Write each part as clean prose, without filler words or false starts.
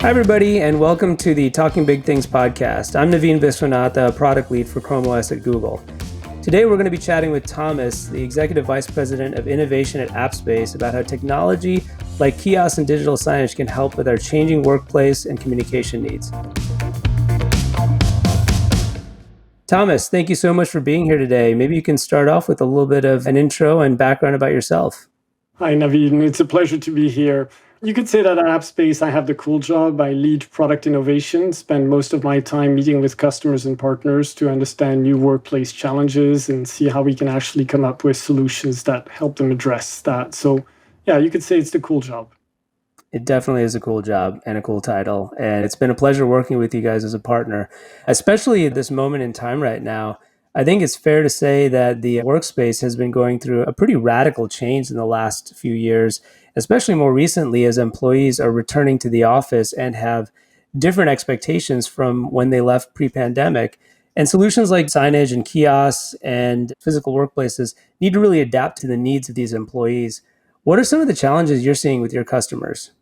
Hi, everybody, and welcome to the Talking Big Things podcast. I'm Naveen Viswanatha, product lead for ChromeOS at Google. Today, we're going to be chatting with Thomas, the Executive Vice President of Innovation at Appspace, about how technology like kiosks and digital signage can help with our changing workplace and communication needs. Thomas, thank you so much for being here today. Maybe you can start off with a little bit of an intro and background about yourself. Hi, Naveen. It's a pleasure to be here. You could say that at Appspace, I have the cool job. I lead product innovation, spend most of my time meeting with customers and partners to understand new workplace challenges and see how we can actually come up with solutions that help them address that. So, yeah, you could say it's the cool job. It definitely is a cool job and a cool title. And it's been a pleasure working with you guys as a partner, especially at this moment in time right now. I think it's fair to say that the workspace has been going through a pretty radical change in the last few years, especially more recently as employees are returning to the office and have different expectations from when they left pre-pandemic. And solutions like signage and kiosks and physical workplaces need to really adapt to the needs of these employees. What are some of the challenges you're seeing with your customers?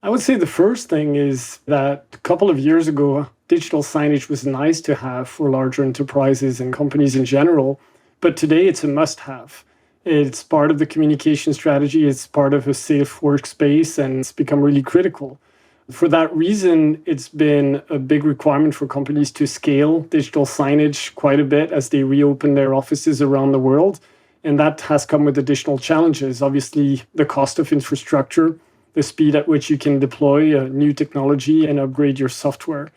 I would say the first thing is that a couple of years ago, digital signage was nice to have for larger enterprises and companies in general, but today it's a must-have. It's part of the communication strategy, it's part of a safe workspace, and it's become really critical. For that reason, it's been a big requirement for companies to scale digital signage quite a bit as they reopen their offices around the world. And that has come with additional challenges. Obviously, the cost of infrastructure, the speed at which you can deploy a new technology and upgrade your software.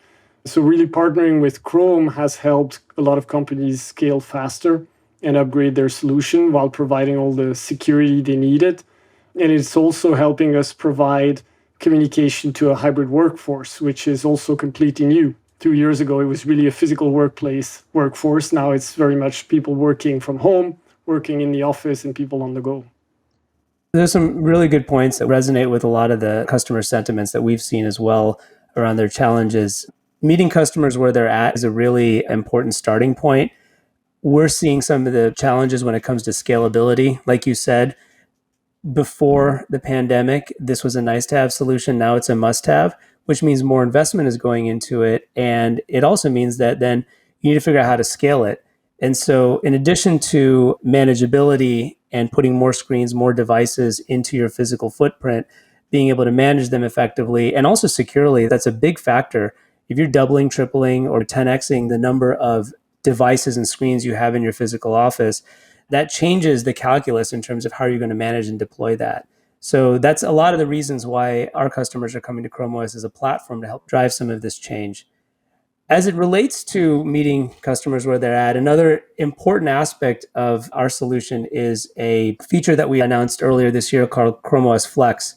So really partnering with Chrome has helped a lot of companies scale faster and upgrade their solution while providing all the security they needed. And it's also helping us provide communication to a hybrid workforce, which is also completely new. 2 years ago, it was really a physical workforce. Now it's very much people working from home, working in the office, and people on the go. There's some really good points that resonate with a lot of the customer sentiments that we've seen as well around their challenges. Meeting customers where they're at is a really important starting point. We're seeing some of the challenges when it comes to scalability. Like you said, before the pandemic, this was a nice-to-have solution. Now it's a must-have, which means more investment is going into it. And it also means that then you need to figure out how to scale it. And so in addition to manageability and putting more screens, more devices into your physical footprint, being able to manage them effectively and also securely, that's a big factor. If you're doubling, tripling, or 10xing the number of devices and screens you have in your physical office, that changes the calculus in terms of how you're going to manage and deploy that. So that's a lot of the reasons why our customers are coming to ChromeOS as a platform to help drive some of this change. As it relates to meeting customers where they're at, another important aspect of our solution is a feature that we announced earlier this year called ChromeOS Flex.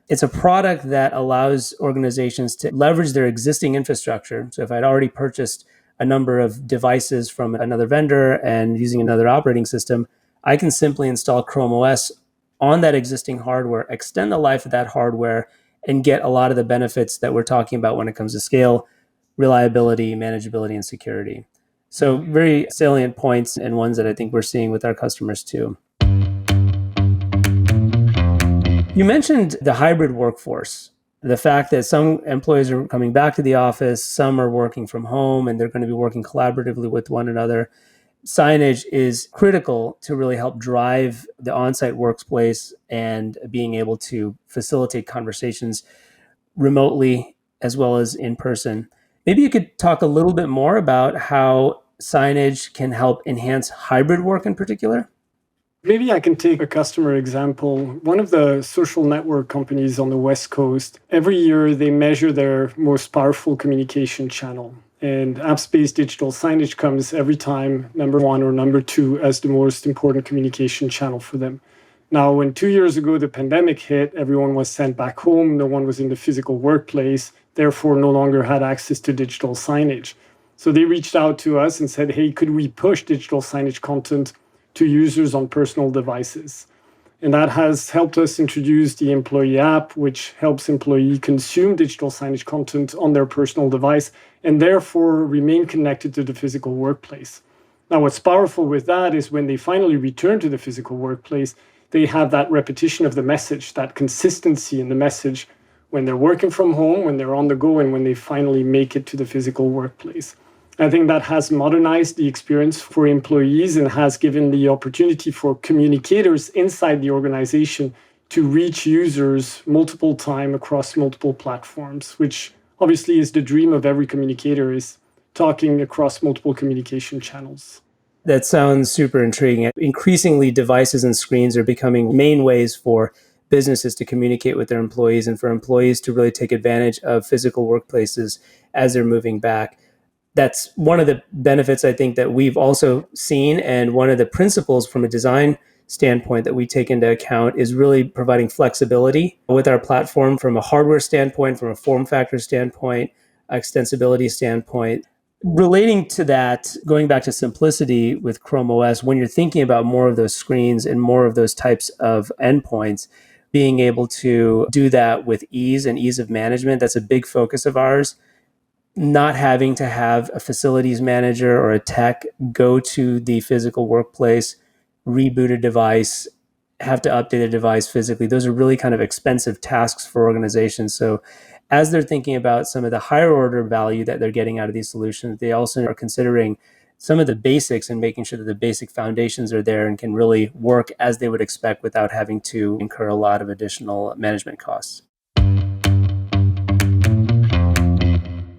It's a product that allows organizations to leverage their existing infrastructure. So if I'd already purchased a number of devices from another vendor and using another operating system, I can simply install ChromeOS on that existing hardware, extend the life of that hardware, and get a lot of the benefits that we're talking about when it comes to scale, reliability, manageability, and security. So very salient points and ones that I think we're seeing with our customers too. You mentioned the hybrid workforce, the fact that some employees are coming back to the office, some are working from home, and they're going to be working collaboratively with one another. Signage is critical to really help drive the on-site workplace and being able to facilitate conversations remotely as well as in person. Maybe you could talk a little bit more about how signage can help enhance hybrid work in particular. Maybe I can take a customer example. One of the social network companies on the West Coast, every year they measure their most powerful communication channel. And Appspace digital signage comes every time number one or number two as the most important communication channel for them. Now, when 2 years ago the pandemic hit, everyone was sent back home. No one was in the physical workplace, therefore no longer had access to digital signage. So they reached out to us and said, hey, could we push digital signage content to users on personal devices? And that has helped us introduce the employee app, which helps employees consume digital signage content on their personal device and therefore remain connected to the physical workplace. Now, what's powerful with that is when they finally return to the physical workplace, they have that repetition of the message, that consistency in the message, when they're working from home, when they're on the go, and when they finally make it to the physical workplace. I think that has modernized the experience for employees and has given the opportunity for communicators inside the organization to reach users multiple times across multiple platforms, which obviously is the dream of every communicator, is talking across multiple communication channels. That sounds super intriguing. Increasingly, devices and screens are becoming main ways for businesses to communicate with their employees and for employees to really take advantage of physical workplaces as they're moving back. That's one of the benefits I think that we've also seen, and one of the principles from a design standpoint that we take into account is really providing flexibility with our platform from a hardware standpoint, from a form factor standpoint, extensibility standpoint. Relating to that, going back to simplicity with ChromeOS, when you're thinking about more of those screens and more of those types of endpoints, being able to do that with ease and ease of management, that's a big focus of ours. Not having to have a facilities manager or a tech go to the physical workplace, reboot a device, have to update a device physically. Those are really kind of expensive tasks for organizations. So as they're thinking about some of the higher order value that they're getting out of these solutions, they also are considering some of the basics and making sure that the basic foundations are there and can really work as they would expect without having to incur a lot of additional management costs.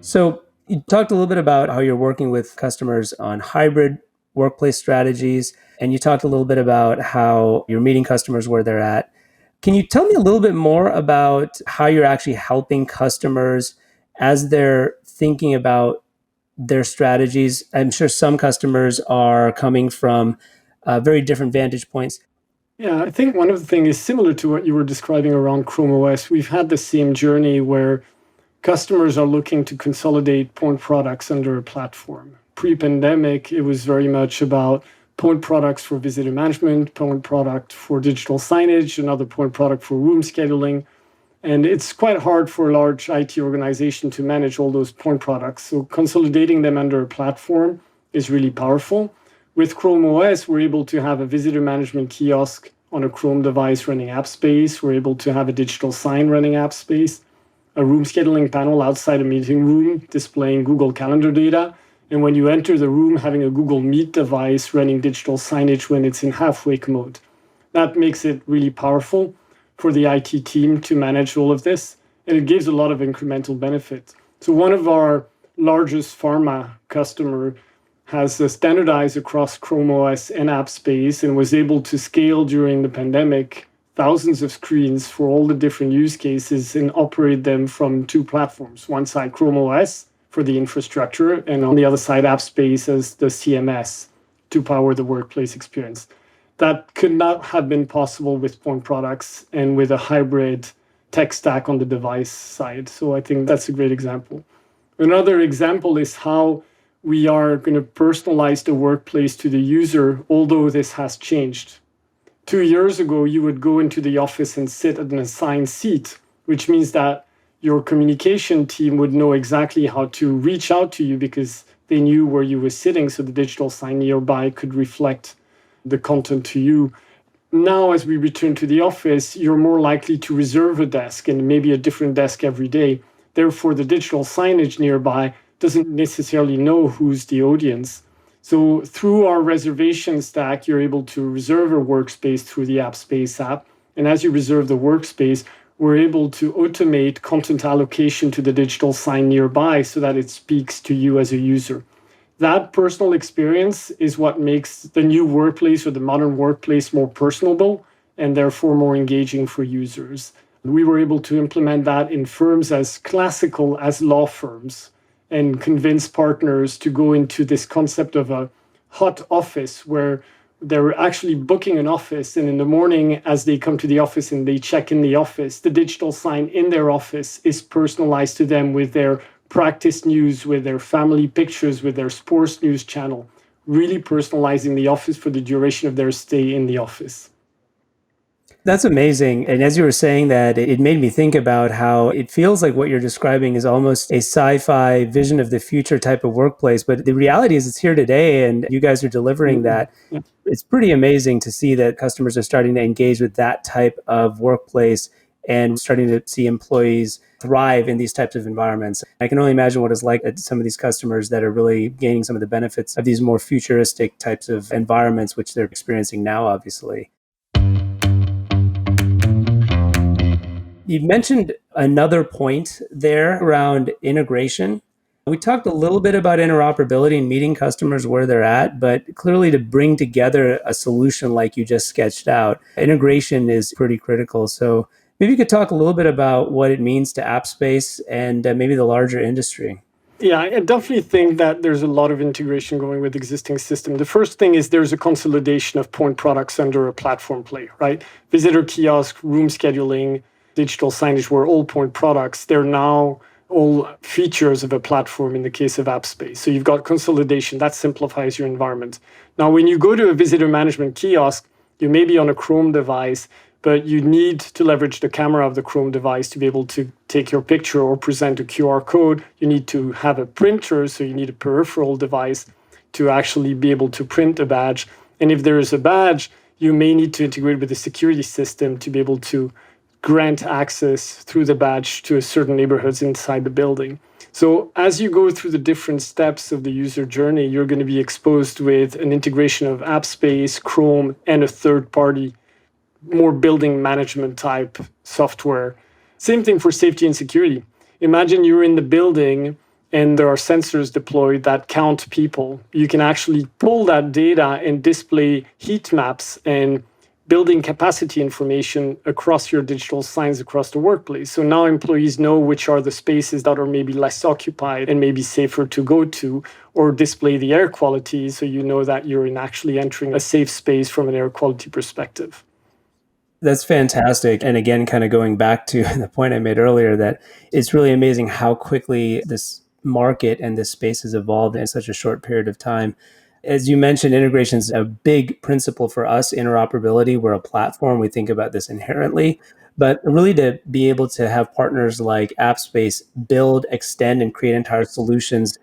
So you talked a little bit about how you're working with customers on hybrid workplace strategies, and you talked a little bit about how you're meeting customers where they're at. Can you tell me a little bit more about how you're actually helping customers as they're thinking about their strategies? I'm sure some customers are coming from very different vantage points. Yeah, I think one of the things is similar to what you were describing around ChromeOS. We've had the same journey where customers are looking to consolidate point products under a platform. Pre-pandemic, it was very much about point products for visitor management, point product for digital signage, another point product for room scheduling. And it's quite hard for a large IT organization to manage all those point products. So consolidating them under a platform is really powerful. With ChromeOS, we're able to have a visitor management kiosk on a Chrome device running Appspace. We're able to have a digital sign running Appspace, a room scheduling panel outside a meeting room displaying Google Calendar data. And when you enter the room, having a Google Meet device running digital signage when it's in half-wake mode. That makes it really powerful for the IT team to manage all of this. And it gives a lot of incremental benefit. So one of our largest pharma customer has standardized across ChromeOS and Appspace and was able to scale during the pandemic thousands of screens for all the different use cases and operate them from two platforms. One side, ChromeOS for the infrastructure, and on the other side, Appspace as the CMS to power the workplace experience. That could not have been possible with point products and with a hybrid tech stack on the device side. So I think that's a great example. Another example is how we are going to personalize the workplace to the user, although this has changed. 2 years ago, you would go into the office and sit at an assigned seat, which means that your communication team would know exactly how to reach out to you because they knew where you were sitting, so the digital sign nearby could reflect the content to you. Now, as we return to the office, you're more likely to reserve a desk and maybe a different desk every day. Therefore, the digital signage nearby doesn't necessarily know who's the audience. So through our reservation stack, you're able to reserve a workspace through the Appspace app. And as you reserve the workspace, we're able to automate content allocation to the digital sign nearby so that it speaks to you as a user. That personal experience is what makes the new workplace or the modern workplace more personable and therefore more engaging for users. We were able to implement that in firms as classical as law firms and convince partners to go into this concept of a hot office where they're actually booking an office. And in the morning, as they come to the office and they check in the office, the digital sign in their office is personalized to them with their practice news, with their family pictures, with their sports news channel, really personalizing the office for the duration of their stay in the office. That's amazing. And as you were saying that, it made me think about how it feels like what you're describing is almost a sci-fi vision of the future type of workplace. But the reality is it's here today and you guys are delivering that. Yeah. It's pretty amazing to see that customers are starting to engage with that type of workplace and starting to see employees thrive in these types of environments. I can only imagine what it's like at some of these customers that are really gaining some of the benefits of these more futuristic types of environments, which they're experiencing now, obviously. You mentioned another point there around integration. We talked a little bit about interoperability and meeting customers where they're at, but clearly to bring together a solution like you just sketched out, integration is pretty critical. So maybe you could talk a little bit about what it means to Appspace and maybe the larger industry. Yeah, I definitely think that there's a lot of integration going with existing system. The first thing is there's a consolidation of point products under a platform play, right? Visitor kiosk, room scheduling, digital signage were all point products. They're now all features of a platform in the case of Appspace. So you've got consolidation, that simplifies your environment. Now, when you go to a visitor management kiosk, you may be on a Chrome device, but you need to leverage the camera of the Chrome device to be able to take your picture or present a QR code. You need to have a printer, so you need a peripheral device to actually be able to print a badge. And if there is a badge, you may need to integrate with the security system to be able to grant access through the badge to a certain neighborhoods inside the building. So as you go through the different steps of the user journey, you're going to be exposed with an integration of Appspace, Chrome, and a third-party, more building management type software. Same thing for safety and security. Imagine you're in the building and there are sensors deployed that count people. You can actually pull that data and display heat maps and building capacity information across your digital signs across the workplace. So now employees know which are the spaces that are maybe less occupied and maybe safer to go to, or display the air quality so you know that you're actually entering a safe space from an air quality perspective. That's fantastic. And again, kind of going back to the point I made earlier, that it's really amazing how quickly this market and this space has evolved in such a short period of time. As you mentioned, integration is a big principle for us. Interoperability, we're a platform. We think about this inherently. But really to be able to have partners like Appspace build, extend, and create entire solutions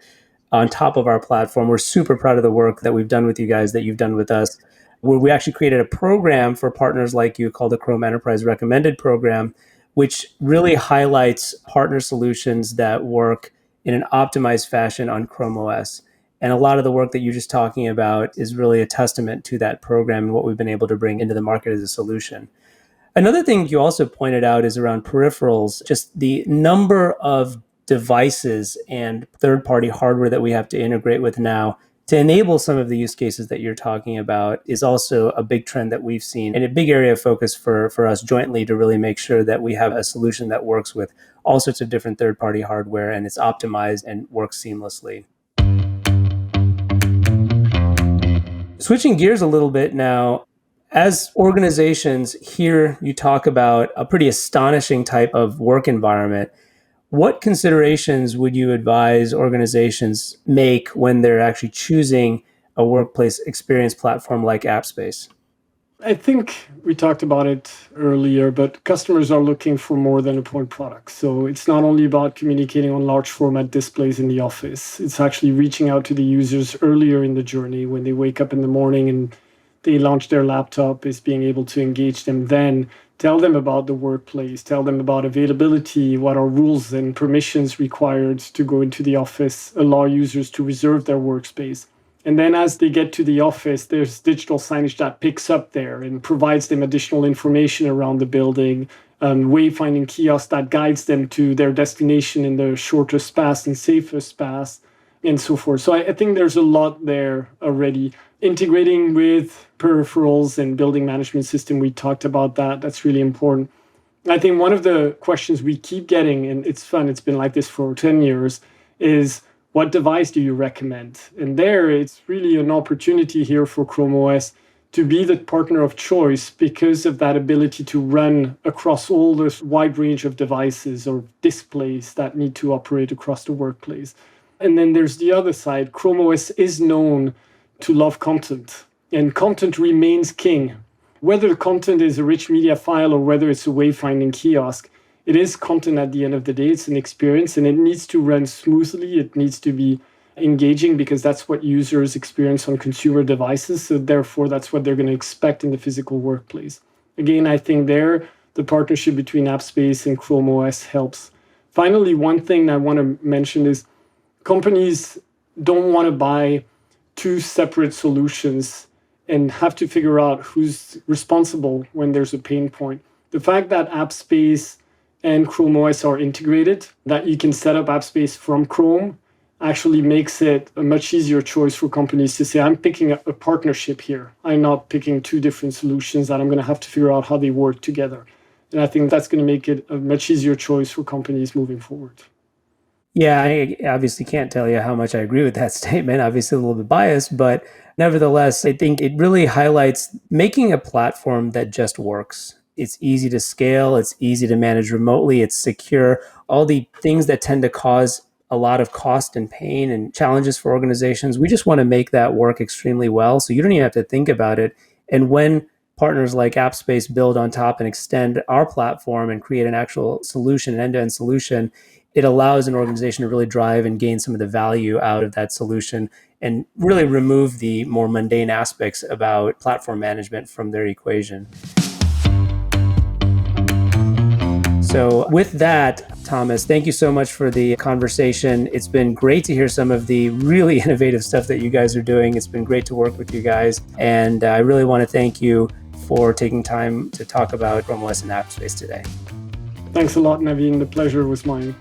on top of our platform. We're super proud of the work that we've done with you guys, that you've done with us, where we actually created a program for partners like you called the Chrome Enterprise Recommended Program, which really highlights partner solutions that work in an optimized fashion on ChromeOS. And a lot of the work that you're just talking about is really a testament to that program and what we've been able to bring into the market as a solution. Another thing you also pointed out is around peripherals, just the number of devices and third-party hardware that we have to integrate with now to enable some of the use cases that you're talking about is also a big trend that we've seen and a big area of focus for us jointly to really make sure that we have a solution that works with all sorts of different third-party hardware and it's optimized and works seamlessly. Switching gears a little bit now, as organizations hear you talk about a pretty astonishing type of work environment, what considerations would you advise organizations make when they're actually choosing a workplace experience platform like Appspace? I think we talked about it earlier, but customers are looking for more than a point product. So it's not only about communicating on large format displays in the office. It's actually reaching out to the users earlier in the journey when they wake up in the morning and they launch their laptop, is being able to engage them then, tell them about the workplace, tell them about availability, what are rules and permissions required to go into the office, allow users to reserve their workspace. And then as they get to the office, there's digital signage that picks up there and provides them additional information around the building, wayfinding kiosks that guides them to their destination in the shortest path and safest path, and so forth. So I think there's a lot there already. Integrating with peripherals and building management system, we talked about that. That's really important. I think one of the questions we keep getting, and it's fun, it's been like this for 10 years, is what device do you recommend? And there, it's really an opportunity here for ChromeOS to be the partner of choice because of that ability to run across all this wide range of devices or displays that need to operate across the workplace. And then there's the other side. ChromeOS is known to love content, and content remains king. Whether the content is a rich media file or whether it's a wayfinding kiosk, it is content at the end of the day. It's an experience and it needs to run smoothly. It needs to be engaging because that's what users experience on consumer devices. So therefore, that's what they're going to expect in the physical workplace. Again, I think there, the the partnership between Appspace and ChromeOS helps. Finally, one thing I want to mention is companies don't want to buy two separate solutions and have to figure out who's responsible when there's a pain point. The fact that Appspace and ChromeOS are integrated, that you can set up Appspace from Chrome, actually makes it a much easier choice for companies to say, I'm picking a partnership here. I'm not picking two different solutions that I'm going to have to figure out how they work together. And I think that's going to make it a much easier choice for companies moving forward. Yeah, I obviously can't tell you how much I agree with that statement. Obviously, a little bit biased, but nevertheless, I think it really highlights making a platform that just works. It's easy to scale, it's easy to manage remotely, it's secure. All the things that tend to cause a lot of cost and pain and challenges for organizations, we just want to make that work extremely well. So you don't even have to think about it. And when partners like Appspace build on top and extend our platform and create an actual solution, an end-to-end solution, it allows an organization to really drive and gain some of the value out of that solution and really remove the more mundane aspects about platform management from their equation. So with that, Thomas, thank you so much for the conversation. It's been great to hear some of the really innovative stuff that you guys are doing. It's been great to work with you guys. And I really want to thank you for taking time to talk about ChromeOS and Appspace today. Thanks a lot, Naveen. The pleasure was mine.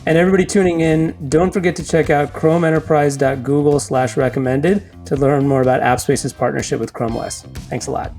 And everybody tuning in, don't forget to check out chromeenterprise.google/recommended to learn more about Appspace's partnership with ChromeOS. Thanks a lot.